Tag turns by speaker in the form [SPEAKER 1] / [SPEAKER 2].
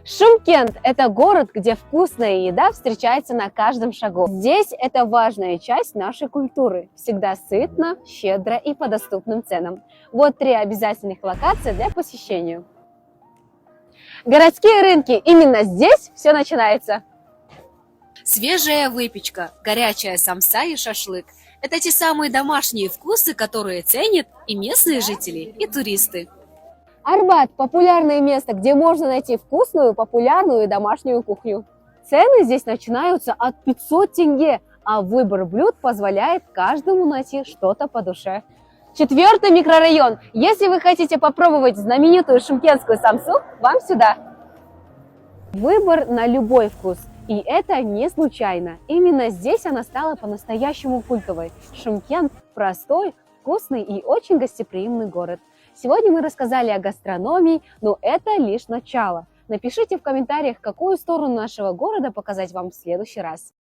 [SPEAKER 1] Шымкент – это город, где вкусная еда встречается на каждом шагу. Здесь это важная часть нашей культуры. Всегда сытно, щедро и по доступным ценам. Вот 3 обязательных локации для посещения. Городские рынки. Именно здесь все начинается.
[SPEAKER 2] Свежая выпечка, горячая самса и шашлык – это те самые домашние вкусы, которые ценят и местные жители, и туристы.
[SPEAKER 1] Арбат – популярное место, где можно найти вкусную, популярную и домашнюю кухню. Цены здесь начинаются от 500 тенге, а выбор блюд позволяет каждому найти что-то по душе. 4-й микрорайон. Если вы хотите попробовать знаменитую шымкентскую самсу, вам сюда. Выбор на любой вкус. И это не случайно. Именно здесь она стала по-настоящему культовой. Шымкент – простой, вкусный и очень гостеприимный город. Сегодня мы рассказали о гастрономии, но это лишь начало. Напишите в комментариях, какую сторону нашего города показать вам в следующий раз.